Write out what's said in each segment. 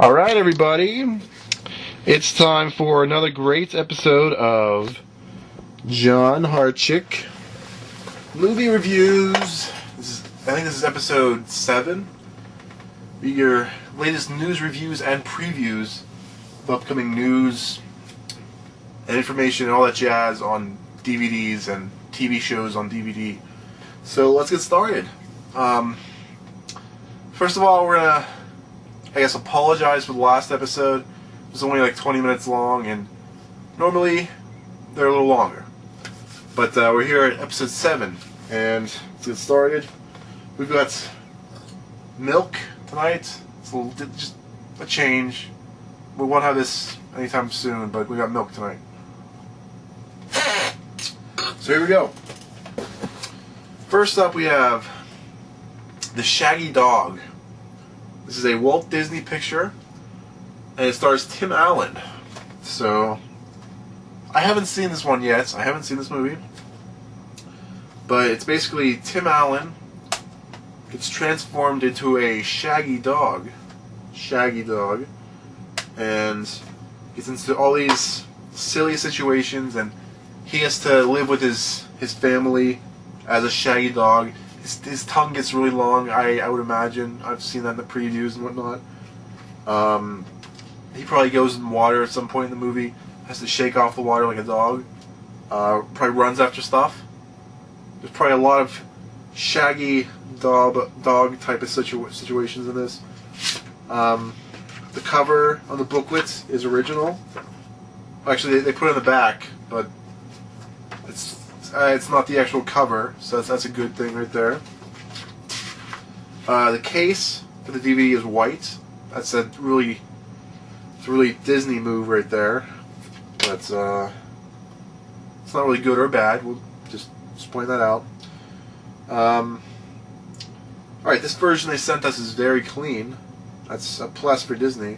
Alright, everybody. It's time for another great episode of John Hartchick Movie Reviews. I think this is episode 7. Your latest news reviews and previews of upcoming news and information and all that jazz on DVDs and TV shows on DVD. So let's get started. First of all, we're going to apologize for the last episode. It was only like 20 minutes long, and normally they're a little longer. But we're here at episode 7, and let's get started. We've got milk tonight. It's just a change. We won't have this anytime soon, but we got milk tonight. So here we go. First up, we have The Shaggy Dog. This is a Walt Disney picture, and it stars Tim Allen. So, I haven't seen this one yet. I haven't seen this movie. But it's basically Tim Allen gets transformed into a shaggy dog. And gets into all these silly situations, and he has to live with his family as a shaggy dog. His tongue gets really long, I would imagine. I've seen that in the previews and whatnot. He probably goes in water at some point in the movie, has to shake off the water like a dog. Probably runs after stuff. There's probably a lot of shaggy dog type of situations in this. The cover on the booklet is original. Actually, they put it in the back, but it's not the actual cover, so that's a good thing right there. The case for the DVD is white. That's a really Disney move right there. But it's not really good or bad. We'll just point that out. Alright, this version they sent us is very clean. That's a plus for Disney.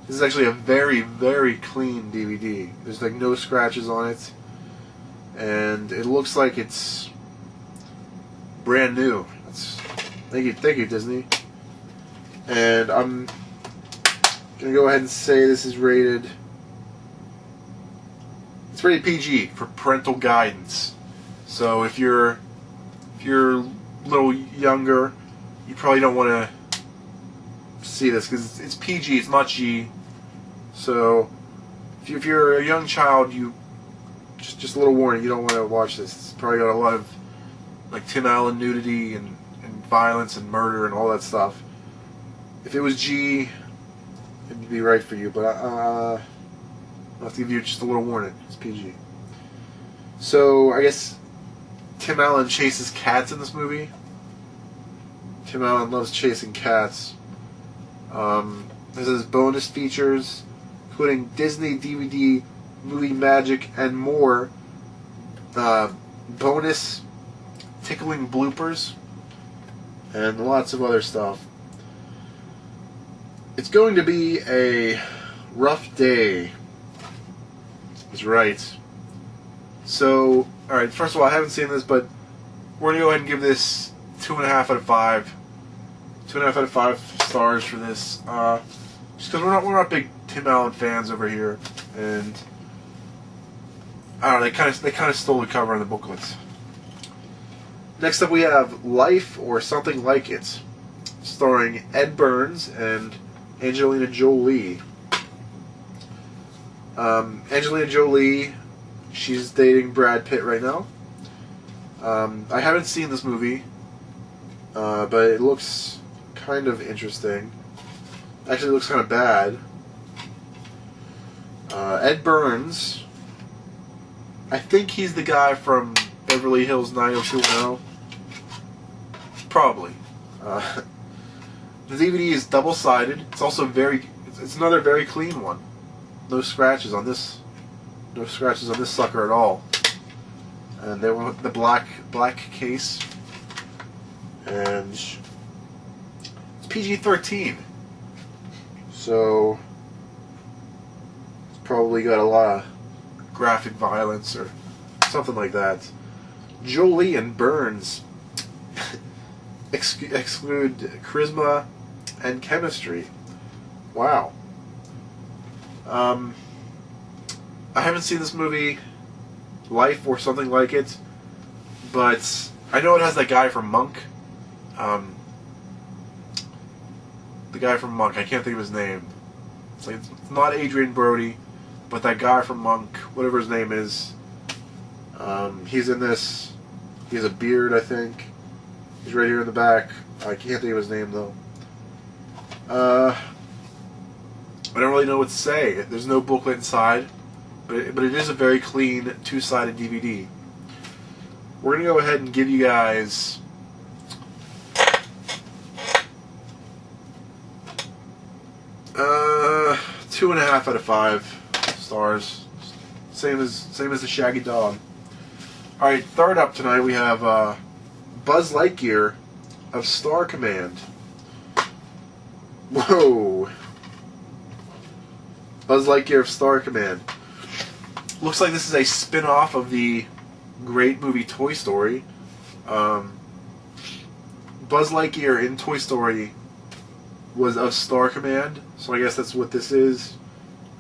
This is actually a very, very clean DVD. There's like no scratches on it. And it looks like it's brand new. Thank you, Disney. And I'm gonna go ahead and say this is rated. It's rated PG for parental guidance. So if you're a little younger, you probably don't want to see this because it's PG. It's not G. So if you're a young child, just a little warning, you don't want to watch this. It's probably got a lot of like Tim Allen nudity and violence and murder and all that stuff. If it was G, it'd be right for you, but I'll have to give you just a little warning. It's PG. So I guess Tim Allen chases cats in this movie. Tim Allen loves chasing cats. This is bonus features, including Disney DVD, movie magic, and more. Bonus tickling bloopers, and lots of other stuff. It's going to be a rough day. That's right. So, alright, first of all, I haven't seen this, but we're going to go ahead and give this 2.5 out of 5. 2.5 out of 5 stars for this. Just because we're not big Tim Allen fans over here, and I don't know, they kind of stole the cover on the booklets. Next up, we have Life or Something Like It, starring Ed Burns and Angelina Jolie. Angelina Jolie, she's dating Brad Pitt right now. I haven't seen this movie, but it looks kind of interesting. Actually, it looks kind of bad. Ed Burns, I think he's the guy from Beverly Hills 90210. Probably. The DVD is double-sided. It's also it's another very clean one. No scratches on this. No scratches on this sucker at all. And they went with the black case. And it's PG-13. So it's probably got a lot of graphic violence or something like that. Jolie and Burns exclude charisma and chemistry. Wow. I haven't seen this movie, Life or something like it, but I know it has that guy from Monk. Um, the guy from Monk, I can't think of his name. It's not Adrian Brody, but that guy from Monk, whatever his name is. He's in this. He has a beard, I think. He's right here in the back. I can't think of his name though. I don't really know what to say. There's no booklet inside, but it is a very clean two-sided DVD. We're gonna go ahead and give you guys 2.5 out of 5 stars. Same as the Shaggy Dog. All right, third up tonight we have Buzz Lightyear of Star Command. Whoa. Buzz Lightyear of Star Command. Looks like this is a spin-off of the great movie Toy Story. Buzz Lightyear in Toy Story was of Star Command, so I guess that's what this is.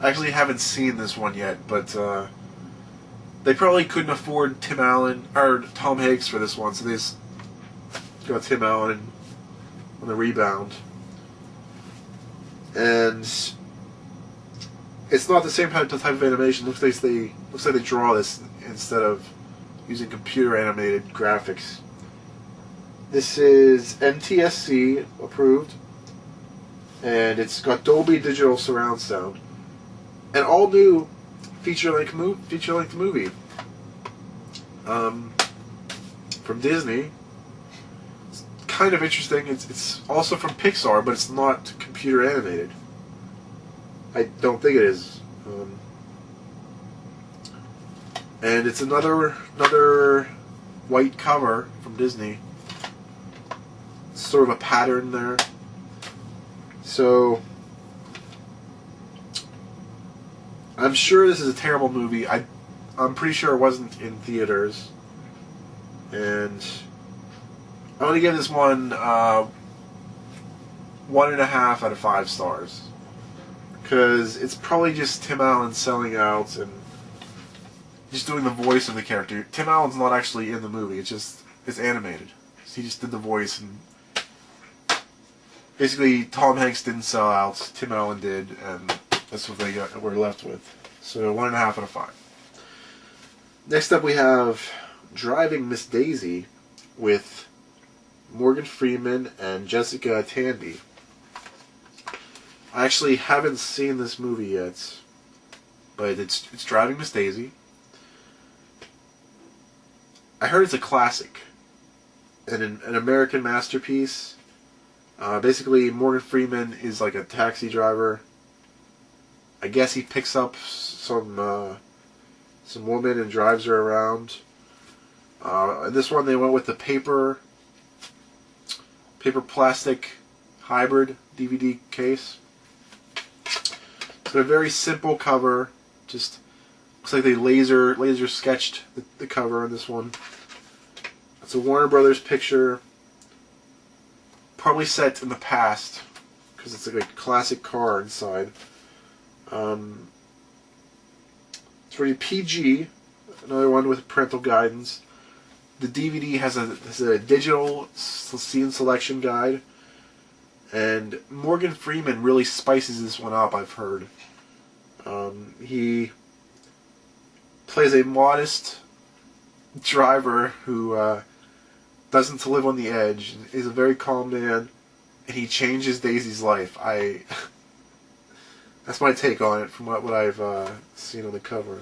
I actually haven't seen this one yet, but they probably couldn't afford Tim Allen or Tom Hanks for this one, so they just got Tim Allen on the rebound. And it's not the same type of animation. Looks like they draw this instead of using computer animated graphics. This is NTSC approved, and it's got Dolby Digital surround sound. An all new feature-length movie from Disney. It's kind of interesting. It's also from Pixar, but it's not computer animated. I don't think it is. And it's another white cover from Disney. It's sort of a pattern there. So I'm sure this is a terrible movie. I'm pretty sure it wasn't in theaters. And I'm going to give this one 1.5 out of 5 stars. Because it's probably just Tim Allen selling out and just doing the voice of the character. Tim Allen's not actually in the movie. It's animated. So he just did the voice, and basically Tom Hanks didn't sell out. Tim Allen did, and that's what we're left with. So 1.5 out of 5. Next up we have Driving Miss Daisy with Morgan Freeman and Jessica Tandy. I actually haven't seen this movie yet, but it's Driving Miss Daisy. I heard it's a classic and an American masterpiece. Basically, Morgan Freeman is like a taxi driver. I guess he picks up some woman and drives her around. This one they went with the paper plastic hybrid DVD case. It's got a very simple cover. Just looks like they laser sketched the cover on this one. It's a Warner Brothers picture, probably set in the past because it's like a classic car inside. It's rated PG. Another one with parental guidance. The DVD has a digital scene selection guide, and Morgan Freeman really spices this one up, I've heard. He plays a modest driver who doesn't live on the edge. He's a very calm man, and he changes Daisy's life. That's my take on it from what I've seen on the cover.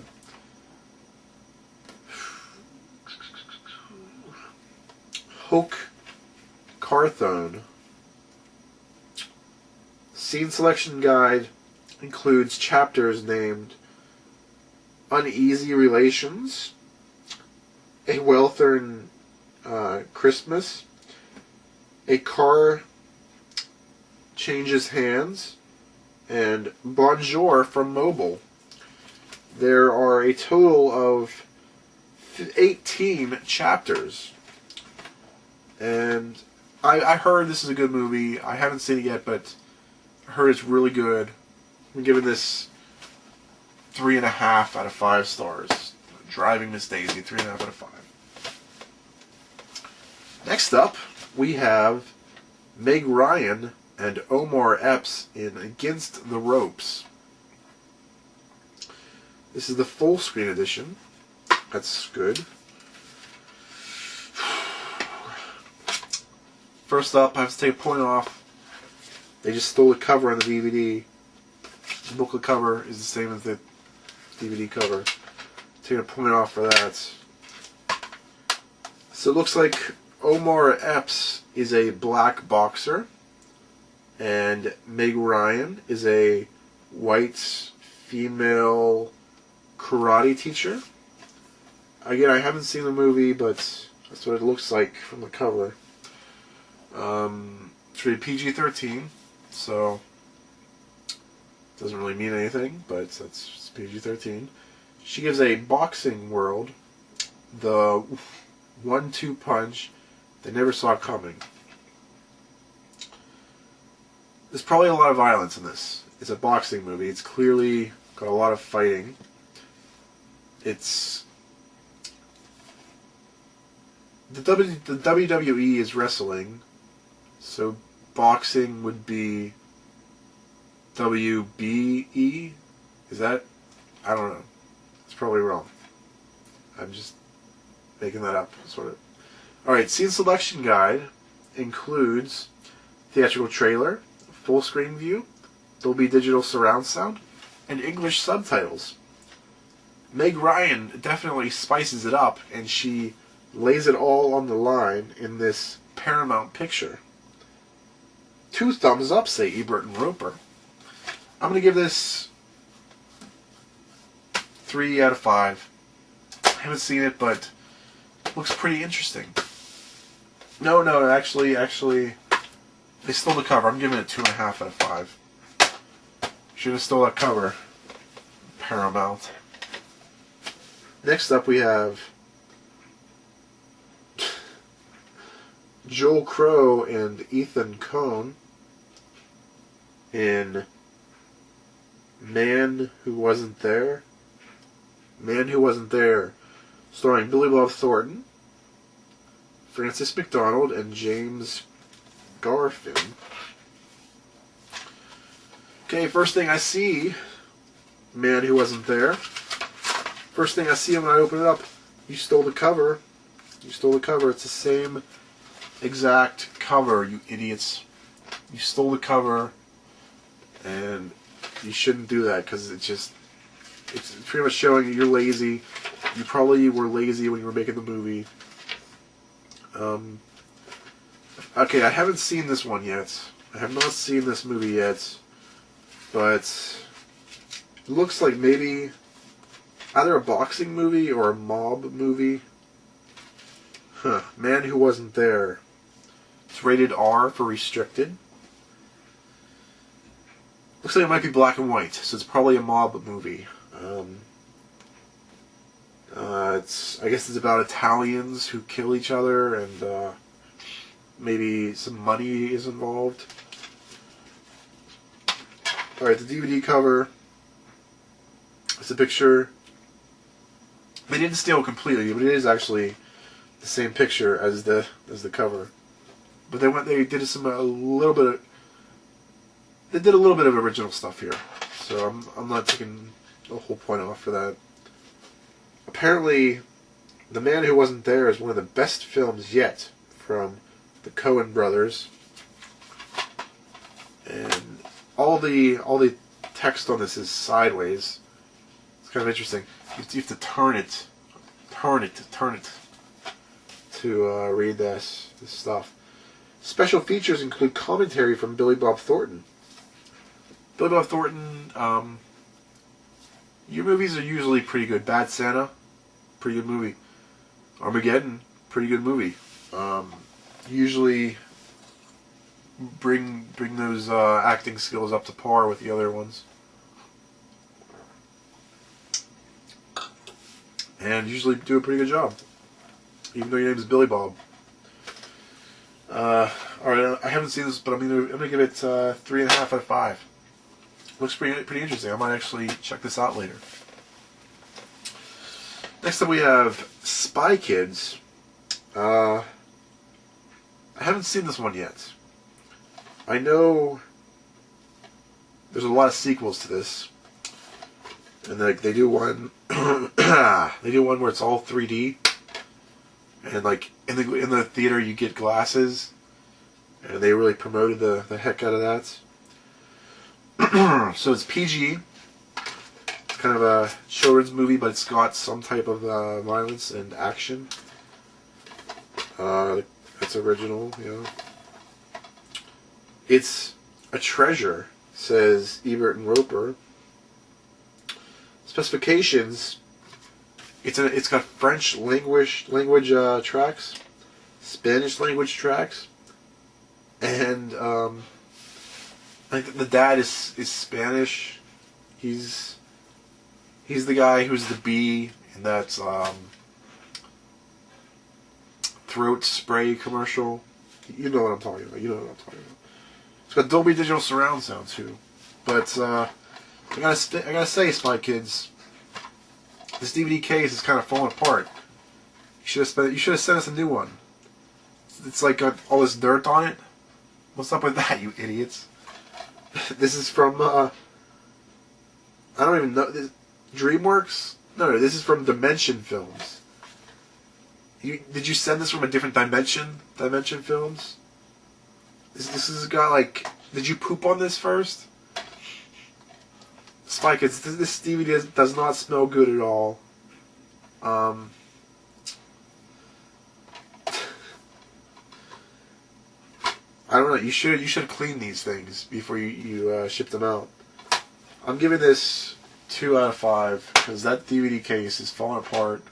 Hoke Carthone. Scene selection guide includes chapters named Uneasy Relations, A Well-Earned Christmas, A Car Changes Hands, and Bonjour from Mobile. There are a total of 18 chapters. And I heard this is a good movie. I haven't seen it yet, but I heard it's really good. I'm giving this 3.5 out of 5 stars. Driving Miss Daisy, 3.5 out of 5. Next up, we have Meg Ryan and Omar Epps in Against the Ropes. This is the full screen edition. That's good. First up, I have to take a point off. They just stole the cover on the DVD. The booklet cover is the same as the DVD cover. Taking a point off for that. So it looks like Omar Epps is a black boxer, and Meg Ryan is a white female karate teacher. Again, I haven't seen the movie, but that's what it looks like from the cover. It's rated PG-13, so it doesn't really mean anything, but it's PG-13. She gives a boxing world the 1-2 punch they never saw coming. There's probably a lot of violence in this. It's a boxing movie. It's clearly got a lot of fighting. It's the WWE is wrestling, so boxing would be WBE. Is that? I don't know. It's probably wrong. I'm just making that up, sort of. Alright, scene selection guide includes theatrical trailer, full screen view, Dolby Digital surround sound, and English subtitles. Meg Ryan definitely spices it up, and she lays it all on the line in this Paramount picture. 2 thumbs up, say Ebert and Roper. I'm going to give this 3 out of 5. I haven't seen it, but it looks pretty interesting. No, actually, they stole the cover. I'm giving it 2.5 out of 5. Should have stole that cover. Paramount. Next up we have Joel Crow and Ethan Coen in Man Who Wasn't There. Man Who Wasn't There, starring Billy Bob Thornton, Francis McDormand, and James Garfin. Okay, first thing I see, Man Who Wasn't There. First thing I see when I open it up, you stole the cover. You stole the cover. It's the same exact cover, you idiots. You stole the cover, and you shouldn't do that, because it's pretty much showing you're lazy. You probably were lazy when you were making the movie. Okay, I haven't seen this one yet. I have not seen this movie yet, but it looks like maybe either a boxing movie or a mob movie. Man Who Wasn't There. It's rated R for restricted. Looks like it might be black and white, so it's probably a mob movie. I guess it's about Italians who kill each other, and maybe some money is involved. Alright, the DVD cover. It's a picture. They didn't steal it completely, but it is actually the same picture as the cover. But they did a little bit of original stuff here. So I'm not taking the whole point off for that. Apparently, The Man Who Wasn't There is one of the best films yet from the Coen brothers. And all the text on this is sideways. It's kind of interesting. You have to turn it to read this stuff. Special features include commentary from Billy Bob Thornton. Billy Bob Thornton, your movies are usually pretty good. Bad Santa, pretty good movie. Armageddon, pretty good movie. Usually bring those acting skills up to par with the other ones. And usually do a pretty good job, even though your name is Billy Bob. Alright, I haven't seen this, but I'm gonna give it 3.5 out of 5. Looks pretty interesting. I might actually check this out later. Next up we have Spy Kids. I haven't seen this one yet. I know there's a lot of sequels to this, and they do one. They do one where it's all 3D, and like in the theater you get glasses, and they really promoted the heck out of that. So it's PG. It's kind of a children's movie, but it's got some type of violence and action. It's original, you know. It's a treasure, says Ebert and Roper. Specifications: it's got French language tracks, Spanish language tracks, and I think the dad is Spanish. He's the guy who's the bee in that throat spray commercial. You know what I'm talking about. It's got Dolby Digital surround sound too. But I gotta say, Spy Kids, this DVD case is kind of falling apart. You should have sent us a new one. It's like got all this dirt on it. What's up with that, you idiots? This is from I don't even know. DreamWorks? No, this is from Dimension Films. Did you send this from a different Dimension Films? This has got like. Did you poop on this first? Spy Kids, this DVD does not smell good at all. I don't know. You should clean these things before you ship them out. I'm giving this 2 out of 5 because that DVD case is falling apart.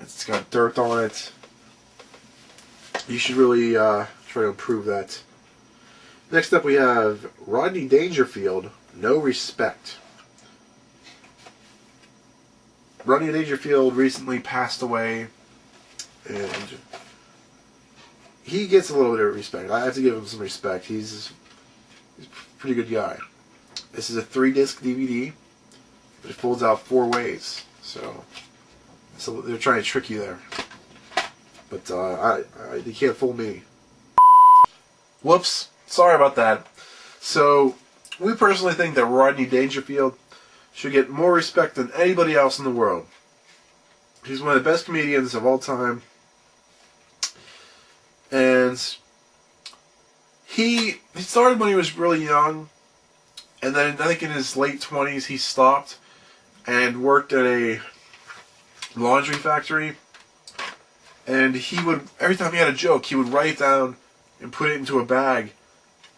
It's got dirt on it. You should really try to improve that. Next up we have Rodney Dangerfield, No Respect. Rodney Dangerfield recently passed away, and he gets a little bit of respect. I have to give him some respect. He's a pretty good guy. This is a 3-disc DVD, but it folds out 4 ways. So they're trying to trick you there. But they can't fool me. Whoops. Sorry about that. So, we personally think that Rodney Dangerfield should get more respect than anybody else in the world. He's one of the best comedians of all time. And he started when he was really young. And then I think in his late 20s he stopped and worked at a laundry factory. And he would, every time he had a joke, he would write it down and put it into a bag.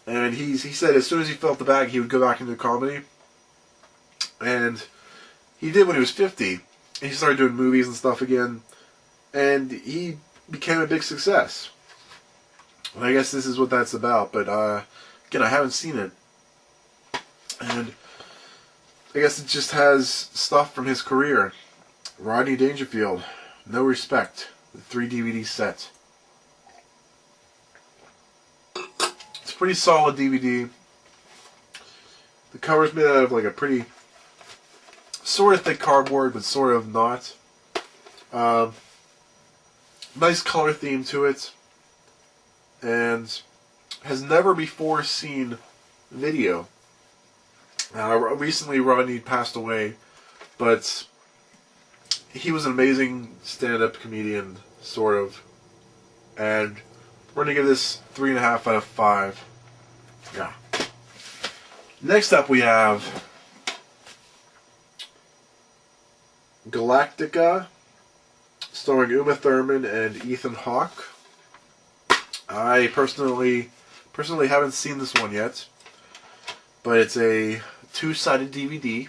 And he said as soon as he felt the bag, he would go back into comedy. And he did when he was 50. He started doing movies and stuff again. And he became a big success. And I guess this is what that's about. But, again, I haven't seen it. And I guess it just has stuff from his career. Rodney Dangerfield, No Respect. The 3 DVD set. It's a pretty solid DVD. The cover's made out of like a pretty sort of thick cardboard, but sort of not. Nice color theme to it. And has never before seen video. Recently Rodney passed away, but he was an amazing stand-up comedian, sort of. And we're going to give this 3.5 out of 5. Yeah. Next up we have Galactica, starring Uma Thurman and Ethan Hawke. I personally haven't seen this one yet, but it's a 2-sided DVD.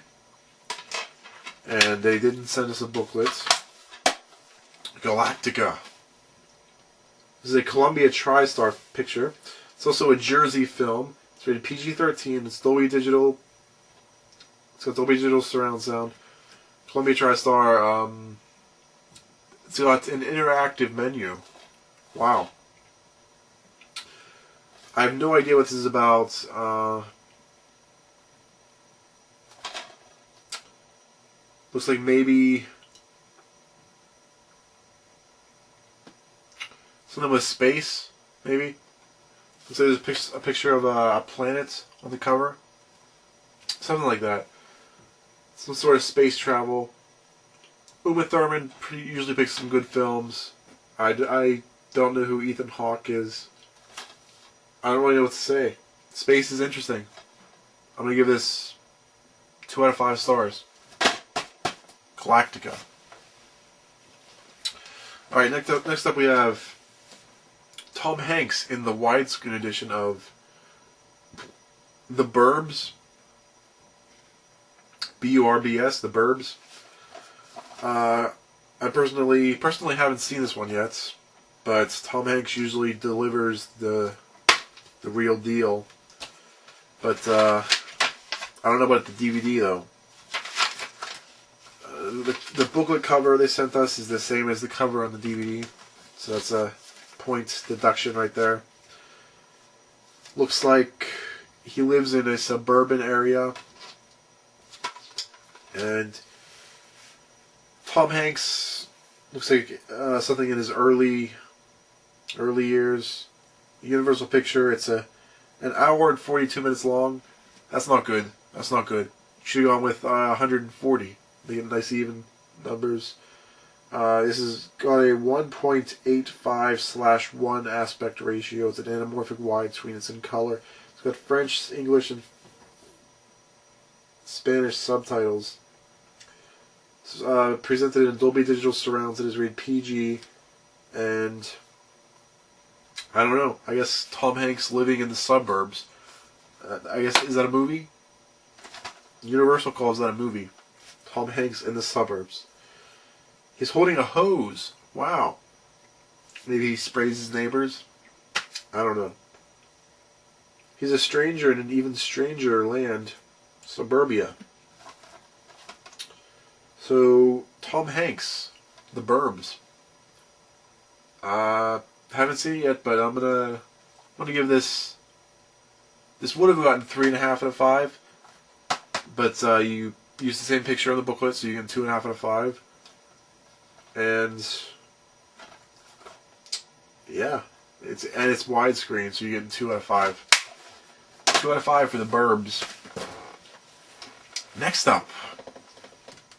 And they didn't send us a booklet. Galactica. This is a Columbia TriStar picture. It's also a Jersey film. It's rated PG-13. It's Dolby Digital. It's got Dolby Digital surround sound. Columbia TriStar. It's got an interactive menu. Wow. I have no idea what this is about. Looks like maybe something with space, maybe. Looks like there's a picture of a planet on the cover. Something like that. Some sort of space travel. Uma Thurman usually picks some good films. I don't know who Ethan Hawke is. I don't really know what to say. Space is interesting. I'm going to give this 2 out of 5 stars. Galactica. Alright, next up we have Tom Hanks in the widescreen edition of The Burbs. B-U-R-B-S, The Burbs. I personally haven't seen this one yet, but Tom Hanks usually delivers the real deal. But I don't know about the DVD though. The booklet cover they sent us is the same as the cover on the DVD, so that's a point deduction right there. Looks like he lives in a suburban area, and Tom Hanks looks like something in his early years. Universal picture. It's an hour and 42 minutes long. That's not good. That's not good. Should have gone with 140. They get nice even numbers. This has got a 1.85/1 aspect ratio. It's an anamorphic widescreen. It's in color. It's got French, English, and Spanish subtitles. It's presented in Dolby Digital Surround. It is rated PG, and I don't know. I guess Tom Hanks living in the suburbs. I guess, is that a movie? Universal calls that a movie. Tom Hanks in the suburbs. He's holding a hose. Wow. Maybe he sprays his neighbors? I don't know. He's a stranger in an even stranger land. Suburbia. So, Tom Hanks. The Burbs. Haven't seen it yet, but I'm gonna give this. This would have gotten 3.5 out of 5, but you use the same picture on the booklet, so you get 2.5 out of 5. And yeah, it's widescreen, so you get 2 out of 5. 2 out of 5 for the Burbs. Next up,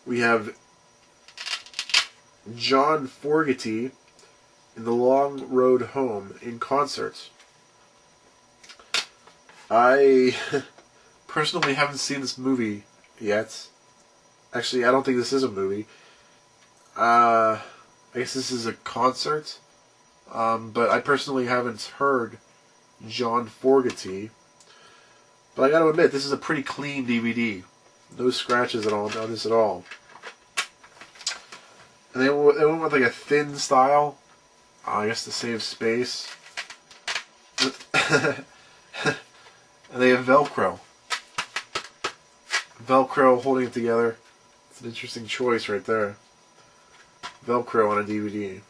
we have John Fogerty in The Long Road Home in concert. I personally haven't seen this movie yet. Actually, I don't think this is a movie. I guess this is a concert. But I personally haven't heard John Fogerty. But I gotta admit, this is a pretty clean DVD. No scratches at all, on this at all. And they went with like a thin style. I guess to save space. And they have Velcro. Velcro holding it together. It's an interesting choice right there. Velcro on a DVD.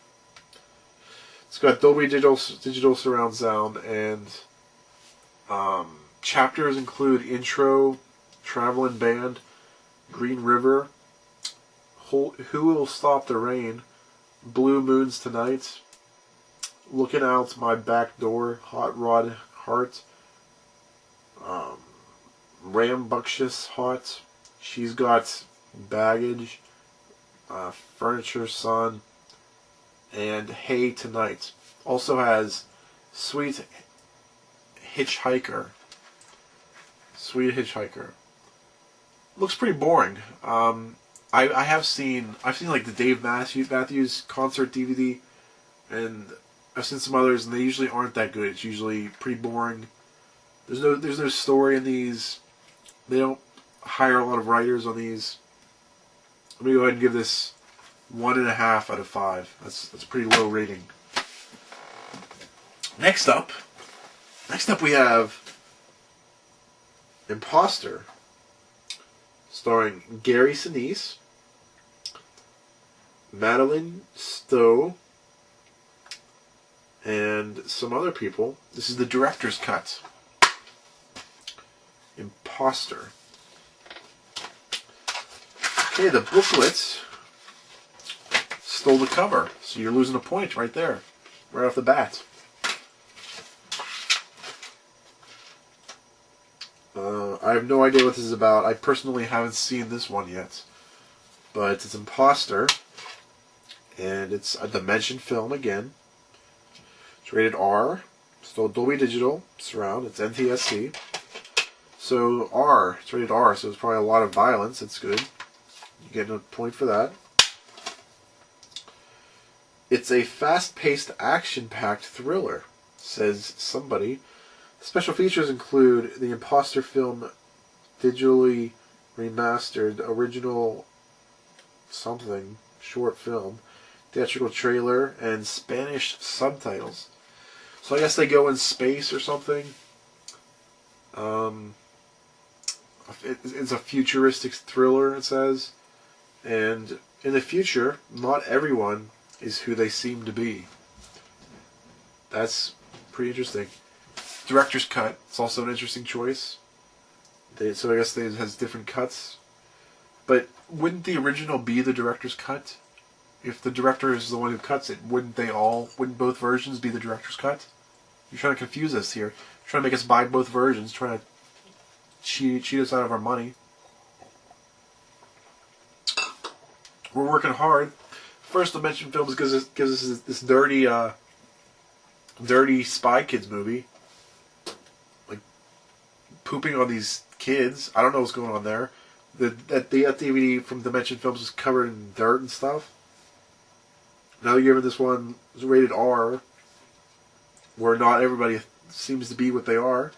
It's got Dolby Digital Surround Sound, and chapters include Intro, Travelin' Band, Green River, Who Will Stop the Rain, Blue Moons Tonight, Looking Out My Back Door, Hot Rod Heart, Rambunctious Hot, She's Got Baggage, Furniture Son, and Hey Tonight. Also has Sweet Hitchhiker. Sweet Hitchhiker. Looks pretty boring. I've seen like the Dave Matthews concert DVD, and I've seen some others, and they usually aren't that good. It's usually pretty boring. There's no story in these. They don't hire a lot of writers on these. I'm gonna go ahead and give this 1.5 out of 5. That's a pretty low rating. Next up we have Imposter, starring Gary Sinise, Madeline Stowe, and some other people. This is the director's cut. Imposter. Okay, the booklet stole the cover, so you're losing a point right there, right off the bat. I have no idea what this is about. I personally haven't seen this one yet, but it's Imposter, and it's a Dimension film again. It's rated R, still Dolby Digital surround. It's NTSC. So R, it's rated R, so it's probably a lot of violence. It's good. You get a point for that. It's a fast-paced, action-packed thriller, says somebody. Special features include the Imposter film digitally remastered original something short film, theatrical trailer, and Spanish subtitles. So I guess they go in space or something. It's a futuristic thriller, it says. And in the future, not everyone is who they seem to be. That's pretty interesting. Director's cut. It's also an interesting choice. So I guess it has different cuts. But wouldn't the original be the director's cut? If the director is the one who cuts it, wouldn't both versions be the director's cut? You're trying to confuse us here. You're trying to make us buy both versions, trying to cheat us out of our money. We're working hard. First Dimension Films gives us this dirty Spy Kids movie. Like, pooping on these kids. I don't know what's going on there. That DVD from Dimension Films is covered in dirt and stuff. Now you're giving this one rated R, where not everybody seems to be what they are.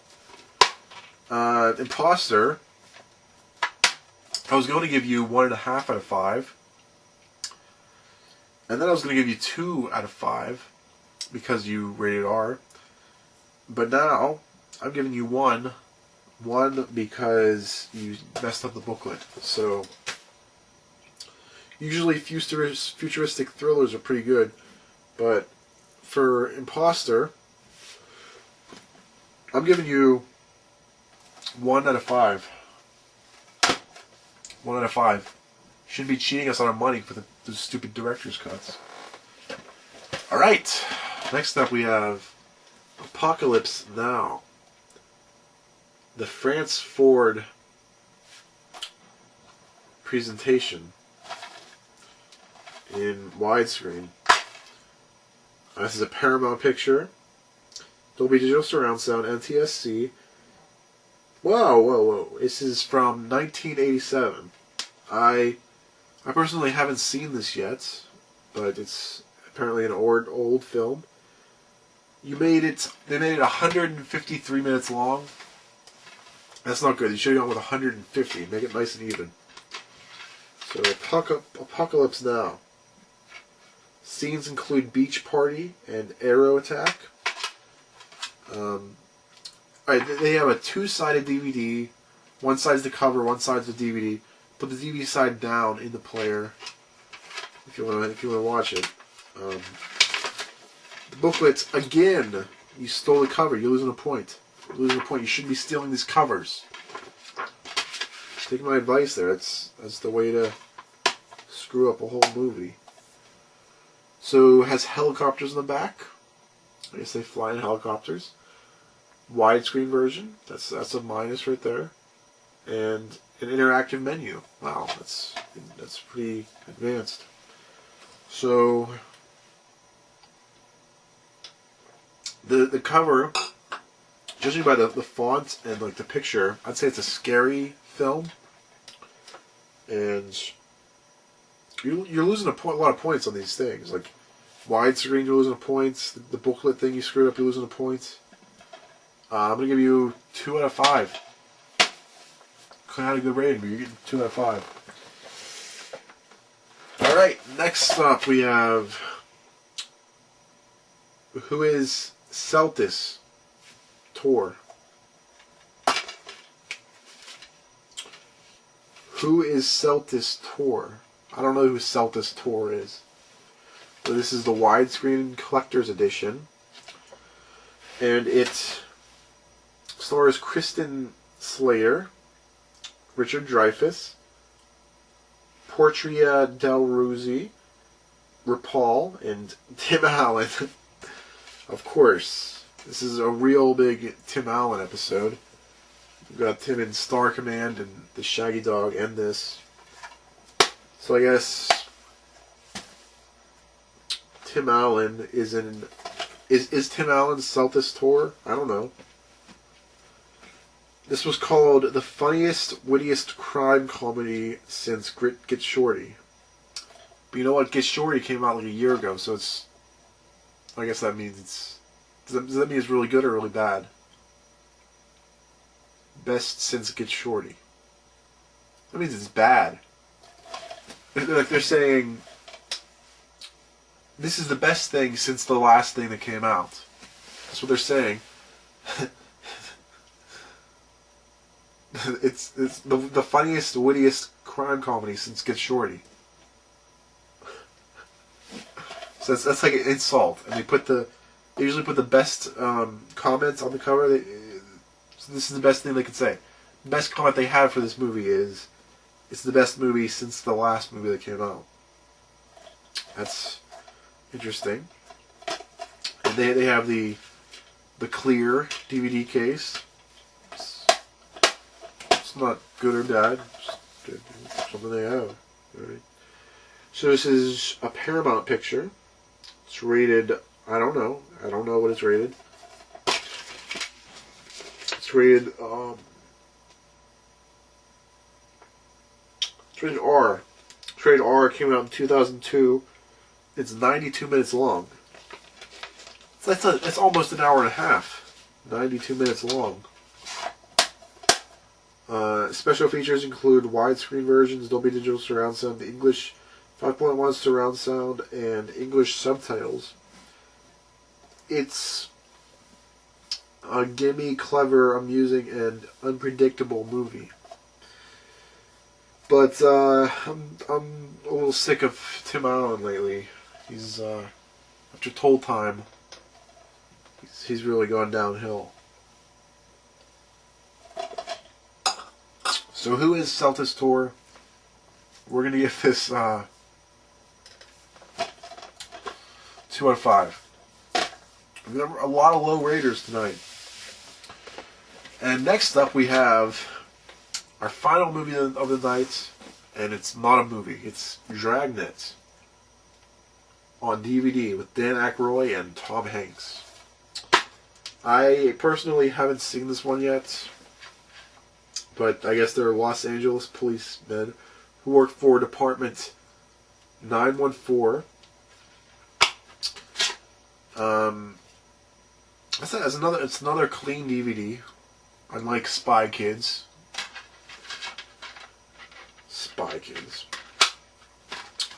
Imposter, I was going to give you 1.5 out of 5. And then I was going to give you 2 out of 5 because you rated R. But now I'm giving you 1 because you messed up the booklet. So usually futuristic thrillers are pretty good, but for Imposter, I'm giving you 1 out of 5. 1 out of 5. You shouldn't be cheating us on our money for the stupid director's cuts. Alright, next up we have Apocalypse Now. The France Ford presentation in widescreen. This is a Paramount picture. Dolby Digital Surround Sound, NTSC. Whoa. This is from 1987. I personally haven't seen this yet, but it's apparently an old film. They made it 153 minutes long. That's not good. You should have gone with 150. Make it nice and even. So, Apocalypse Now. Scenes include beach party and aero attack. Alright, they have a 2-sided DVD. One side's the cover, one side's the DVD. Put the DVD side down in the player if you want to watch it. The booklet, again, you stole the cover. You're losing a point. You shouldn't be stealing these covers. Take my advice there. That's the way to screw up a whole movie. So it has helicopters in the back. I guess they fly in helicopters. Widescreen version. That's a minus right there. And an interactive menu. Wow, that's pretty advanced. So the cover, judging by the font and like the picture, I'd say it's a scary film. And you're losing a lot of points on these things. Like widescreen, you're losing a points. The booklet thing you screwed up, you're losing a point. I'm gonna give you 2 out of 5. Could have had a good rating, but you're getting 2 out of 5. Alright, next up we have Who is Celtis Tor? Who is Celtis Tor? I don't know who Celtis Tor is. So this is the widescreen collector's edition. And it stars Kristen Slater, Richard Dreyfuss, Portia Del Ruzzi, RuPaul, and Tim Allen. Of course, this is a real big Tim Allen episode. We've got Tim in Star Command and the Shaggy Dog and this. So I guess Tim Allen is in... Is Tim Allen's Celtis tour? I don't know. This was called the funniest, wittiest crime comedy since Get Shorty. But you know what? Get Shorty came out like a year ago, so it's... I guess that means it's... Does that mean it's really good or really bad? Best since Get Shorty. That means it's bad. Like they're saying... This is the best thing since the last thing that came out. That's what they're saying. It's the funniest, wittiest crime comedy since Get Shorty. So that's like an insult, and they usually put the best comments on the cover. So this is the best thing they could say. The best comment they have for this movie is, "It's the best movie since the last movie that came out." That's interesting. And they have the clear DVD case. It's not good or bad. Just something they have. Right. So this is a Paramount picture. It's rated, I don't know what it's rated. It's rated, it's rated R. It's rated R, came out in 2002. It's 92 minutes long. So that's almost an hour and a half. 92 minutes long. Special features include widescreen versions, Dolby Digital Surround Sound, English 5.1 surround sound, and English subtitles. It's a gimmy, clever, amusing, and unpredictable movie. But I'm a little sick of Tim Allen lately. He's after Toll Time, he's really gone downhill. So who is Celtis Tour? We're gonna give this 2 out of 5. We've got a lot of low raters tonight. And next up we have our final movie of the night, and it's not a movie. It's Dragnet on DVD with Dan Aykroyd and Tom Hanks. I personally haven't seen this one yet, but I guess they're Los Angeles policemen who work for Department 914. It's another clean DVD, unlike Spy Kids. Spy Kids.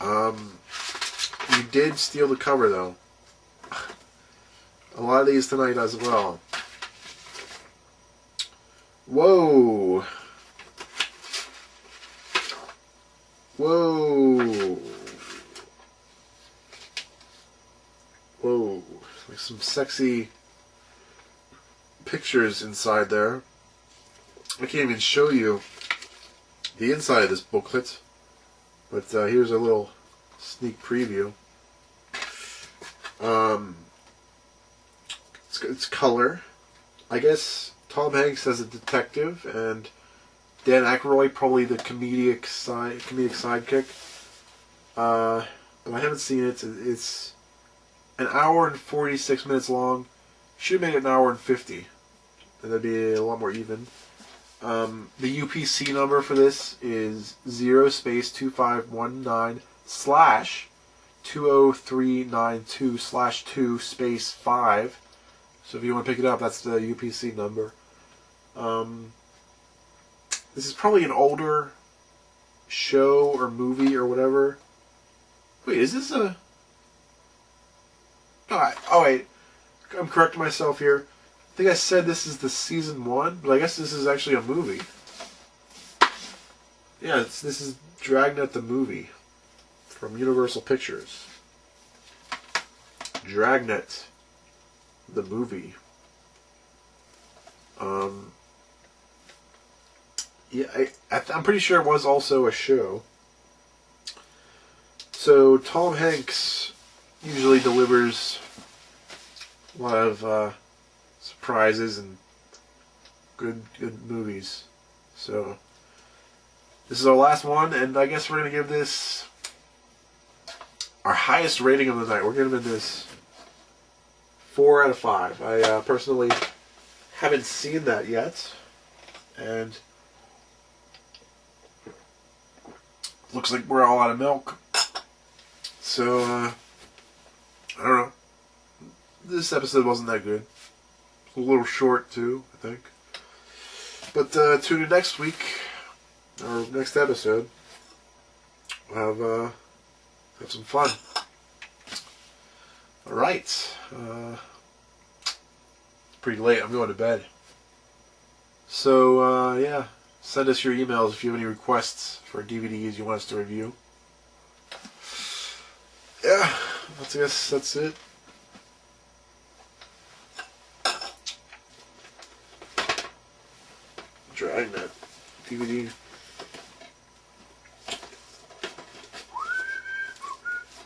You did steal the cover though. A lot of these tonight as well. Whoa. Whoa. Whoa. Like some sexy pictures inside there. I can't even show you the inside of this booklet, but here's a little sneak preview. It's color. I guess Tom Hanks as a detective, and Dan Aykroyd probably the comedic sidekick. But I haven't seen it. It's an hour and 46 minutes long. Should have made it an hour and 50. And that'd be a lot more even. The UPC number for this is 0-2519/20392/2 So if you want to pick it up, that's the UPC number. This is probably an older show or movie or whatever. Wait, is this a... Oh, wait. I'm correcting myself here. I think I said this is the season 1, but I guess this is actually a movie. Yeah, this is Dragnet the movie from Universal Pictures. Dragnet the movie. Um, yeah, I'm pretty sure it was also a show. So Tom Hanks usually delivers a lot of surprises and good movies. So this is our last one, and I guess we're gonna give this our highest rating of the night. We're giving this 4 out of 5. I personally haven't seen that yet, and looks like we're all out of milk. So I don't know. This episode wasn't that good. A little short too, I think. But tune in next week, or next episode. We'll have some fun. Alright. It's pretty late. I'm going to bed. So, yeah. Send us your emails if you have any requests for DVDs you want us to review. Yeah. I guess that's it. Dragnet DVD.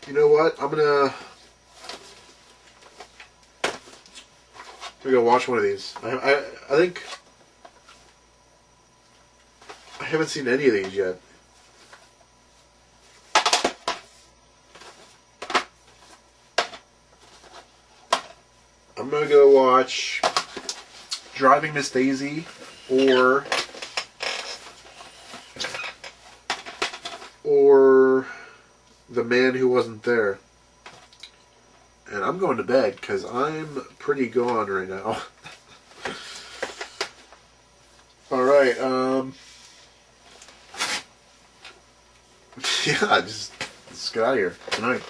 You know what? I'm gonna go watch one of these. I think I haven't seen any of these yet. I'm gonna go watch Driving Miss Daisy or The Man Who Wasn't There. And I'm going to bed because I'm pretty gone right now. Alright, yeah, just let's get out of here. Good night.